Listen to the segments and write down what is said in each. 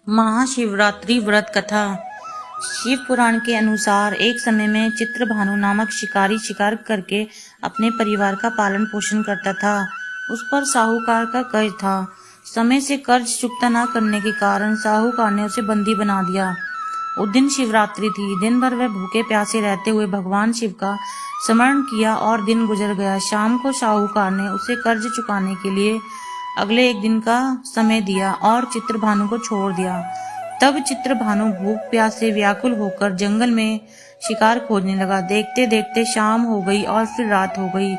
महाशिवरात्रि व्रत कथा। शिव पुराण के अनुसार एक समय में चित्रभानु नामक शिकारी शिकार करके अपने परिवार का पालन पोषण करता था। उस पर साहूकार का कर्ज था। समय से कर्ज चुकता न करने के कारण साहूकार ने उसे बंदी बना दिया। उस दिन शिवरात्रि थी। दिन भर वह भूखे प्यासे रहते हुए भगवान शिव का स्मरण किया और दिन गुजर गया। शाम को साहूकार ने उसे कर्ज चुकाने के लिए अगले एक दिन का समय दिया और चित्रभानु को छोड़ दिया। तब चित्रभानु भूख प्यास से व्याकुल होकर जंगल में शिकार खोजने लगा। देखते देखते शाम हो गई और फिर रात हो गई।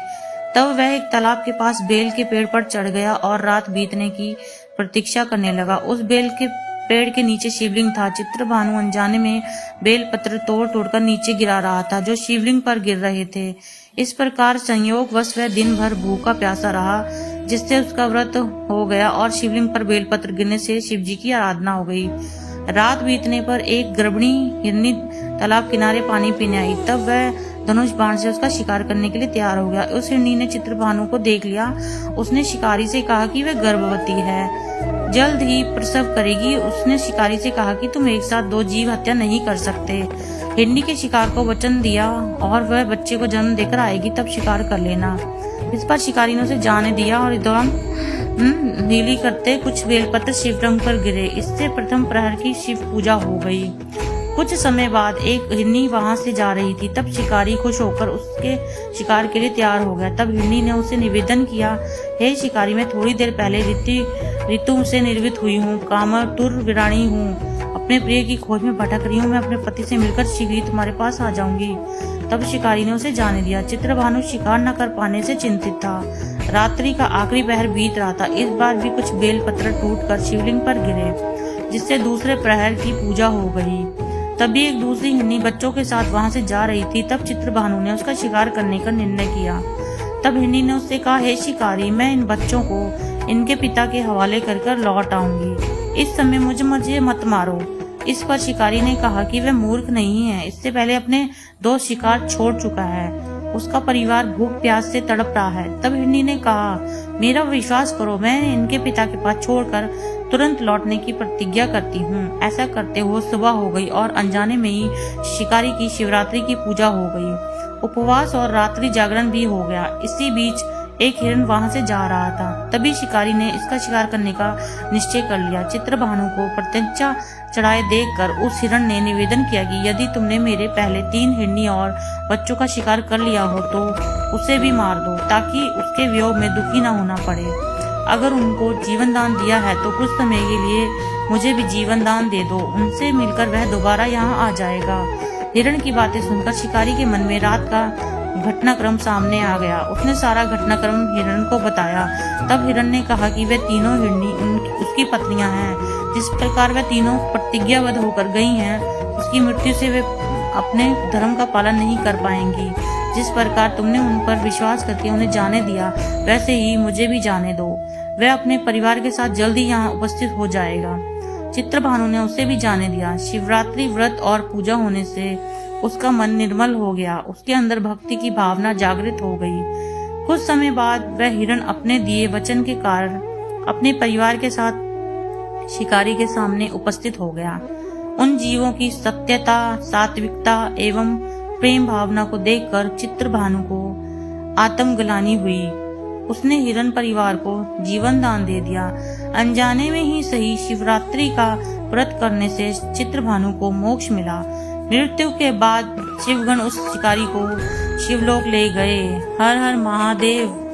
तब वह एक तालाब के पास बेल के पेड़ पर चढ़ गया और रात बीतने की प्रतीक्षा करने लगा। उस बेल के पेड़ के नीचे शिवलिंग था। चित्रभानु अनजाने में बेल पत्र तोड़ तोड़कर नीचे गिरा रहा था जो शिवलिंग पर गिर रहे थे। इस प्रकार संयोगवश वह दिन भर भूखा प्यासा रहा, जिससे उसका व्रत हो गया और शिवलिंग पर बेलपत्र गिरने से शिवजी की आराधना हो गई। रात बीतने पर एक गर्भिणी हिरनी तालाब किनारे पानी पीने आई। तब वह धनुष बाण से उसका शिकार करने के लिए तैयार हो गया। उस हिरनी ने चित्रभानु को देख लिया। उसने शिकारी से कहा कि वह गर्भवती है, जल्द ही प्रसव करेगी। उसने शिकारी से कहा कि तुम एक साथ दो जीव हत्या नहीं कर सकते। हिरनी के शिकार को वचन दिया और वह बच्चे को जन्म देकर आएगी, तब शिकार कर लेना। इस पर शिकारी ने उसे जाने दिया और इस दौरान नीली करते कुछ बेलपत्र शिवलिंग पर गिरे। इससे प्रथम प्रहर की शिव पूजा हो गई। कुछ समय बाद एक हिरनी वहां से जा रही थी। तब शिकारी खुश होकर उसके शिकार के लिए तैयार हो गया। तब हिरनी ने उसे निवेदन किया, हे शिकारी, मैं थोड़ी देर पहले ऋतु से निर्वित हुई हूँ, कामतुर वीराणी हूँ, अपने प्रिय की खोज में भटक रही हूँ। मैं अपने पति से मिलकर शीघ्र ही तुम्हारे पास आ जाऊंगी। तब शिकारी ने उसे जाने दिया। चित्रभानु शिकार न कर पाने से चिंतित था। रात्रि का आखिरी पहर बीत रहा था। इस बार भी कुछ बेल पत्र टूटकर शिवलिंग पर गिरे, जिससे दूसरे प्रहर की पूजा हो गई। तभी एक दूसरी हिरनी बच्चों के साथ वहां से जा रही थी। तब चित्रभानु ने उसका शिकार करने का निर्णय किया। तब हिरनी ने उससे कहा, हे शिकारी, मैं इन बच्चों को इनके पिता के हवाले कर लौट आऊंगी। इस समय मुझे मत मारो। इस पर शिकारी ने कहा कि वह मूर्ख नहीं है, इससे पहले अपने दो शिकार छोड़ चुका है। उसका परिवार भूख प्यास से तड़प रहा है। तब हिरनी ने कहा, मेरा विश्वास करो, मैं इनके पिता के पास छोड़कर तुरंत लौटने की प्रतिज्ञा करती हूँ। ऐसा करते हुए सुबह हो गई और अनजाने में ही शिकारी की शिवरात्रि की पूजा हो गई। उपवास और रात्रि जागरण भी हो गया। इसी बीच एक हिरण वहां से जा रहा था। तभी शिकारी ने इसका शिकार करने का निश्चय कर लिया। चित्रभानु को प्रत्यंचा चढ़ाए देखकर उस हिरण ने निवेदन किया कि यदि तुमने मेरे पहले 3 हिरनी और बच्चों का शिकार कर लिया हो तो उसे भी मार दो, ताकि उसके वियोग में दुखी न होना पड़े। अगर उनको जीवन दान दिया है तो कुछ समय के लिए मुझे भी जीवन दान दे दो, उनसे मिलकर वह दोबारा यहाँ आ जाएगा। हिरण की बातें सुनकर शिकारी के मन में रात का घटनाक्रम सामने आ गया। उसने सारा घटनाक्रम हिरण को बताया। तब हिरण ने कहा कि वे तीनों हिरनी उसकी पत्नियां हैं। जिस प्रकार वे तीनों प्रतिज्ञाबद्ध होकर गई हैं, उसकी मृत्यु से वे अपने धर्म का पालन नहीं कर पाएंगी। जिस प्रकार तुमने उन पर विश्वास करके उन्हें जाने दिया, वैसे ही मुझे भी जाने दो। वह अपने परिवार के साथ जल्दी यहाँ उपस्थित हो जाएगा। चित्रभानु ने उसे भी जाने दिया। शिवरात्रि व्रत और पूजा होने से उसका मन निर्मल हो गया। उसके अंदर भक्ति की भावना जागृत हो गई। कुछ समय बाद वह हिरण अपने दिए वचन के कारण अपने परिवार के साथ शिकारी के सामने उपस्थित हो गया। उन जीवों की सत्यता, सात्विकता एवं प्रेम भावना को देखकर चित्रभानु को आत्मग्लानि हुई। उसने हिरण परिवार को जीवन दान दे दिया। अनजाने में ही सही, शिवरात्रि का व्रत करने से चित्रभानु को मोक्ष मिला। मृत्यु के बाद शिवगण उस शिकारी को शिवलोक ले गए। हर हर महादेव।